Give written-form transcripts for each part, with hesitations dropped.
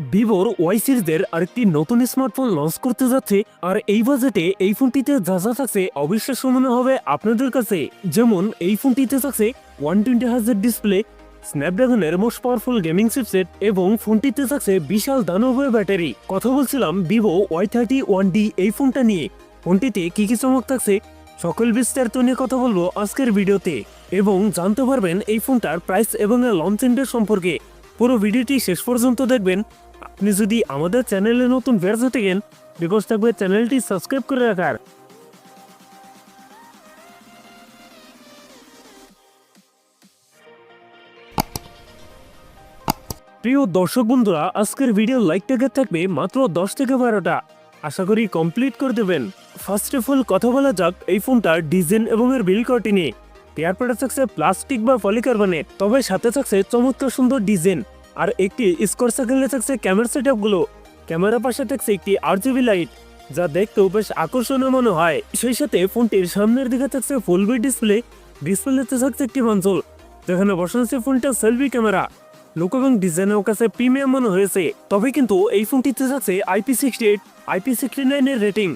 ভিভোর ওয়াই সিরিজের আরেকটি নতুন স্মার্টফোন লঞ্চ করতে যাচ্ছে। আর এই বাজেটে এই ফোনটিতে যা যা থাকছে অবিশ্বাস্য মনে হবে আপনাদের কাছে। যেমন এই ফোনটিতে থাকছে 120Hz ডিসপ্লে, স্ন্যাপড্রাগনের মোস্ট পাওয়ারফুল গেমিং চিপসেট এবং ফোনটিতে থাকছে বিশাল দানবীয় ব্যাটারি। কথা বলছিলাম ভিভো Y31d এই ফোনটা নিয়ে। ফোনটিতে কি কি চমক থাকছে সকল বিস্তারিত নিয়ে কথা বলবো আজকের ভিডিওতে, এবং জানতে পারবেন এই ফোনটার প্রাইস এবং লঞ্চ ইভেন্ট সম্পর্কে। পুরো ভিডিওটি শেষ পর্যন্ত দেখবেন। আপনি যদি আমাদের চ্যানেলে নতুন ভিউয়ার হয়ে থাকেন, রিকোয়েস্ট থাকবে চ্যানেলটি সাবস্ক্রাইব করে রাখার। প্রিয় দর্শক বন্ধুরা, আজকের ভিডিও লাইক টার্গেট থাকবে মাত্র 10 থেকে 12টা। আশা করি কমপ্লিট করে দেবেন। ফার্স্ট অফ অল কথা বলা যাক এই ফোনটার ডিজাইন এবং এর বিল্ড কোয়ালিটি নিয়ে। এয়ারপোর্টে থাকছে প্লাস্টিক বা পলিকার্বনেট, তবে সাথে থাকছে চমৎকার সুন্দর ডিজাইন। আর একটি স্কোয়ার সার্কেলে থাকছে ক্যামেরা সেটআপ গুলো। ক্যামেরার পাশে থাকছে একটি আরজিবি লাইট, যা দেখতেও বেশ আকর্ষণীয় মনে হয়। সেই সাথে ফোনটির সামনের দিকে থাকছে ফুল বি ডিসপ্লে। ডিসপ্লেতে থাকছে একটি কনসোল, যেখানে বসানো আছে ফোনটা সেলফি ক্যামেরা। লুক এবং ডিজাইনের কাছে প্রিমিয়াম মনে হয়েছে। তবে কিন্তু এই ফোনটিতে থাকছে IP68, IP69 এর রেটিং,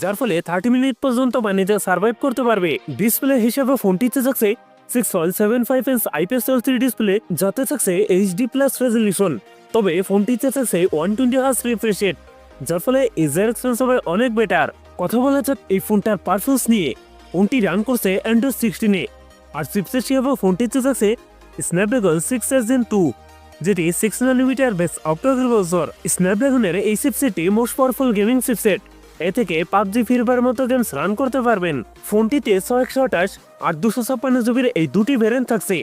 যার ফলে 30 মিনিট পর্যন্ত পানিতে সার্ভাইভ করতে পারবে। ডিসপ্লে হিসেবে ফোনটিতে থাকছে 6.75 ইঞ্চ IPS LCD ডিসপ্লে, যাতে থাকছে HD+ রেজলিউশন। তবে ফোনটিতে থাকছে 120Hz রিফ্রেশ রেট, যার ফলে ইউজার এক্সপিরিয়েন্স হবে অনেক বেটার। কথা বলা যাক এই ফোনটার পারফরমেন্স নিয়ে। ফোনটি রান করছে Android 16-এ। আর চিপসেট হিসেবে ফোনটিতে থাকছে স্ন্যাপড্রাগন 6 Gen 2, যেটি 6 nm বেস অক্টাকোর প্রসেসর। স্ন্যাপড্রাগনের এই চিপসেটটি মোস্ট পাওয়ারফুল গেমিং চিপসেট। এ থেকে PUBG, ফ্রি ফায়ার মতো গেমস রান করতে পারবেন। ফোনটিতে 128 আর 256 জিবির এই দুটি ভ্যারিয়েন্ট থাকছে।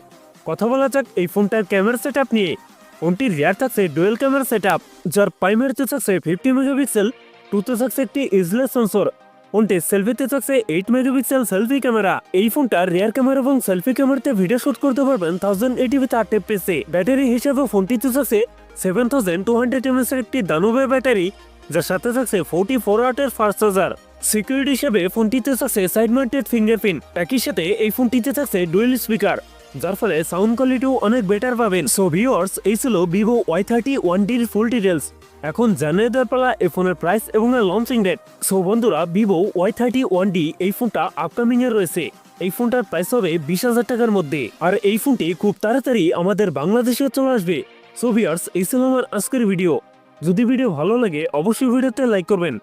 কথা বলা যাক এই ফোনটার ক্যামেরা সেটআপ নিয়ে। ফোনটির রিয়ার থাকছে ডুয়েল ক্যামেরা সেটআপ, যার প্রাইমারিতে থাকছে 50 মেগাপিক্সেল, টুতে থাকছে একটি এজলেস সেন্সর। ফোনটি সেলফিতে থাকছে 8 মেগাপিক্সেল সেলফি ক্যামেরা। এই ফোনটার রিয়ার ক্যামেরা এবং সেলফি ক্যামেরাতে ভিডিও শুট করতে পারবেন 1080p 30fps। ব্যাটারি হিসেবে ফোনটিতে থাকছে 7200 mAh এর একটি দানবীয় ব্যাটারি, যার সাথে থাকছে 44 ওয়াটের ফাস্ট চার্জার। সিকিউরিটি হিসেবে ফোনটিতে থাকছে সাইড মাউন্টেড ফিঙ্গারপ্রিন্ট। একই সাথে এই ফোনটিতে থাকছে ডুয়েল স্পিকার, যার ফলে সাউন্ড কোয়ালিটিও অনেক বেটার পাবেন। সো ভিউয়ার্স, এই ছিল ভিভো Y31d এর ফুল ডিটেলস। এখন জানিয়ে দেওয়ার পালা এই ফোনের প্রাইস এবং লঞ্চিং ডেট। সো বন্ধুরা, ভিভো Y31d এই ফোনটা আপকামিং এ রয়েছে। এই ফোনটার প্রাইস হবে 20,000 টাকার মধ্যে। আর এই ফোনটি খুব তাড়াতাড়ি আমাদের বাংলাদেশে চলে আসবে। সো ভিউয়ার্স, এই ছিল আমার আজকের ভিডিও। যদি ভিডিও ভালো লাগে অবশ্যই ভিডিওতে লাইক করবেন,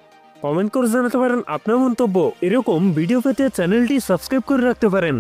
কমেন্ট করে জানাতে পারেন আপনার মন্তব্য। এরকম ভিডিও পেতে চ্যানেলটি সাবস্ক্রাইব করে রাখতে পারেন।